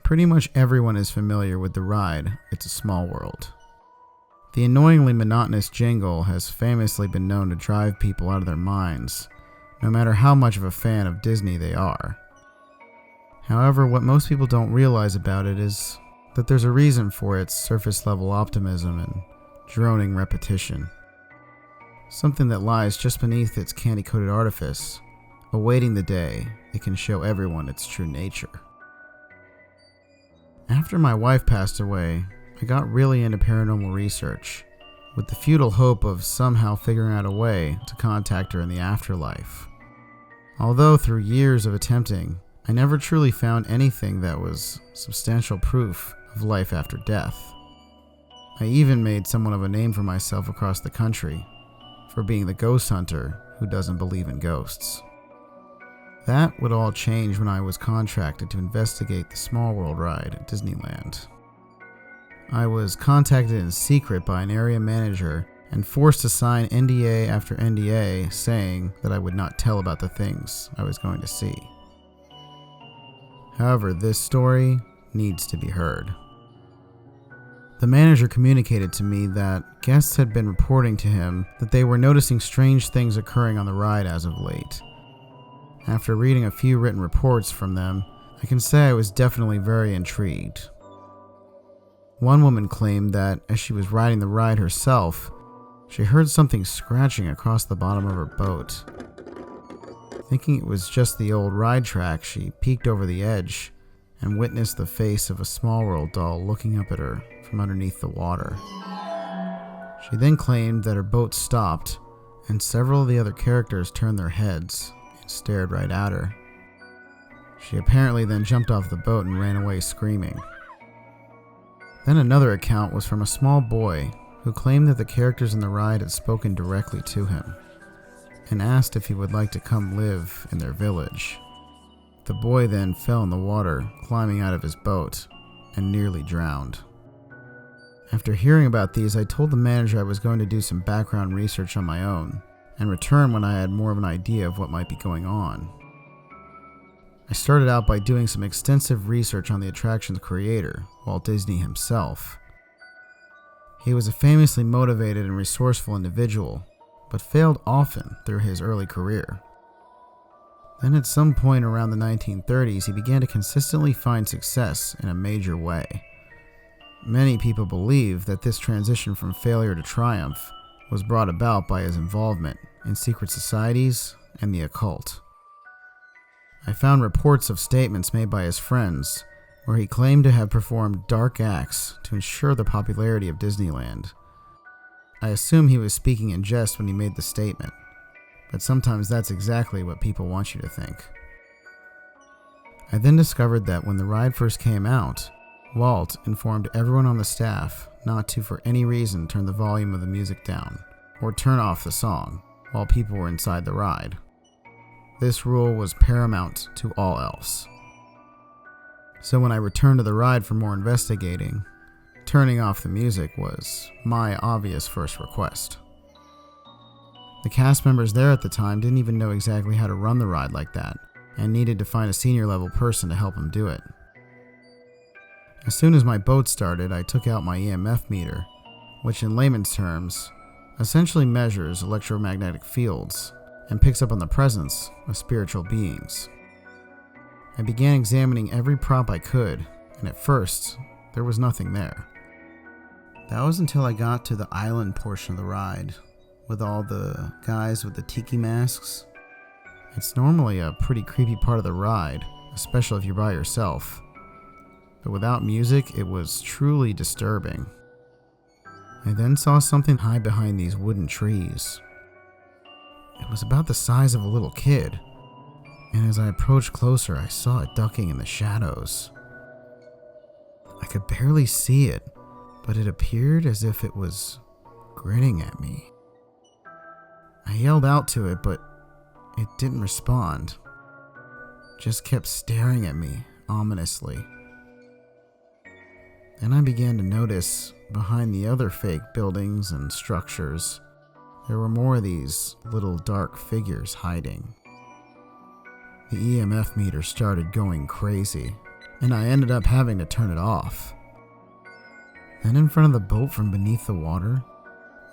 Pretty much everyone is familiar with the ride, It's a Small World. The annoyingly monotonous jingle has famously been known to drive people out of their minds, no matter how much of a fan of Disney they are. However, what most people don't realize about it is that there's a reason for its surface-level optimism and droning repetition. Something that lies just beneath its candy-coated artifice, awaiting the day it can show everyone its true nature. After my wife passed away, I got really into paranormal research, with the futile hope of somehow figuring out a way to contact her in the afterlife. Although through years of attempting, I never truly found anything that was substantial proof of life after death. I even made somewhat of a name for myself across the country for being the ghost hunter who doesn't believe in ghosts. That would all change when I was contracted to investigate the Small World ride at Disneyland. I was contacted in secret by an area manager and forced to sign NDA after NDA saying that I would not tell about the things I was going to see. However, this story needs to be heard. The manager communicated to me that guests had been reporting to him that they were noticing strange things occurring on the ride as of late. After reading a few written reports from them, I can say I was definitely very intrigued. One woman claimed that as she was riding the ride herself, she heard something scratching across the bottom of her boat. Thinking it was just the old ride track, she peeked over the edge and witnessed the face of a Small World doll looking up at her from underneath the water. She then claimed that her boat stopped and several of the other characters turned their heads and stared right at her. She apparently then jumped off the boat and ran away screaming. Then another account was from a small boy who claimed that the characters in the ride had spoken directly to him and asked if he would like to come live in their village. The boy then fell in the water, climbing out of his boat, and nearly drowned. After hearing about these, I told the manager I was going to do some background research on my own and return when I had more of an idea of what might be going on. I started out by doing some extensive research on the attraction's creator, Walt Disney himself. He was a famously motivated and resourceful individual, but failed often through his early career. Then at some point around the 1930s, he began to consistently find success in a major way. Many people believe that this transition from failure to triumph was brought about by his involvement in secret societies and the occult. I found reports of statements made by his friends where he claimed to have performed dark acts to ensure the popularity of Disneyland. I assume he was speaking in jest when he made the statement, but sometimes that's exactly what people want you to think. I then discovered that when the ride first came out, Walt informed everyone on the staff not to for any reason turn the volume of the music down or turn off the song while people were inside the ride. This rule was paramount to all else. So when I returned to the ride for more investigating, turning off the music was my obvious first request. The cast members there at the time didn't even know exactly how to run the ride like that and needed to find a senior level person to help them do it. As soon as my boat started, I took out my EMF meter, which in layman's terms essentially measures electromagnetic fields and picks up on the presence of spiritual beings. I began examining every prop I could, and at first, there was nothing there. That was until I got to the island portion of the ride, with all the guys with the tiki masks. It's normally a pretty creepy part of the ride, especially if you're by yourself. But without music, it was truly disturbing. I then saw something hide behind these wooden trees. It was about the size of a little kid, and as I approached closer, I saw it ducking in the shadows. I could barely see it, but it appeared as if it was grinning at me. I yelled out to it, but it didn't respond. Just kept staring at me ominously. Then I began to notice behind the other fake buildings and structures, there were more of these little dark figures hiding. The EMF meter started going crazy, and I ended up having to turn it off. Then in front of the boat from beneath the water,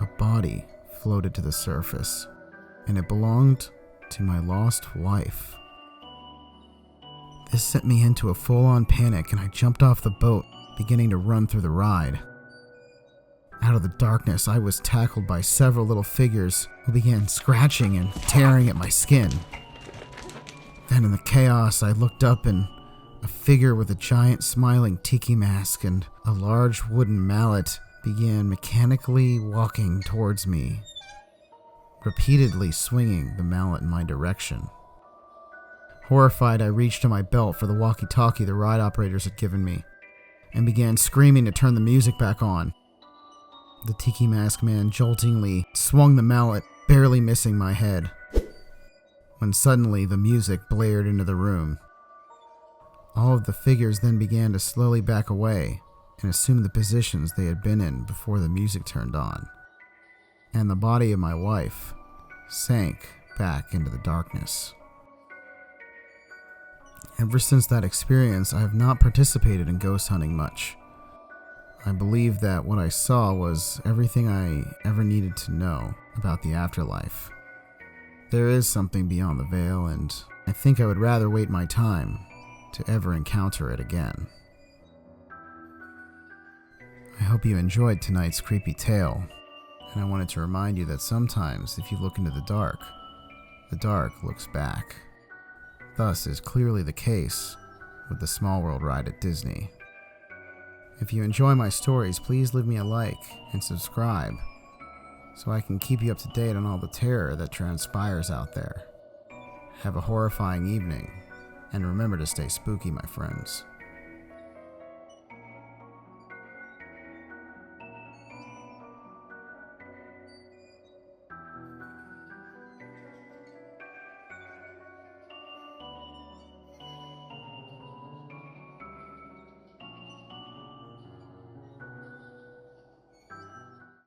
a body floated to the surface, and it belonged to my lost wife. This sent me into a full-on panic, and I jumped off the boat, beginning to run through the ride. Out of the darkness, I was tackled by several little figures who began scratching and tearing at my skin. Then in the chaos, I looked up, and a figure with a giant smiling tiki mask and a large wooden mallet began mechanically walking towards me, repeatedly swinging the mallet in my direction. Horrified, I reached to my belt for the walkie-talkie the ride operators had given me and began screaming to turn the music back on. The tiki mask man joltingly swung the mallet, barely missing my head, when suddenly the music blared into the room. All of the figures then began to slowly back away and assume the positions they had been in before the music turned on, and the body of my wife sank back into the darkness. Ever since that experience, I have not participated in ghost hunting much. I believe that what I saw was everything I ever needed to know about the afterlife. There is something beyond the veil, and I think I would rather wait my time to ever encounter it again. I hope you enjoyed tonight's creepy tale, and I wanted to remind you that sometimes if you look into the dark looks back. Thus is clearly the case with the Small World ride at Disney. If you enjoy my stories, please leave me a like and subscribe so I can keep you up to date on all the terror that transpires out there. Have a horrifying evening, and remember to stay spooky, my friends.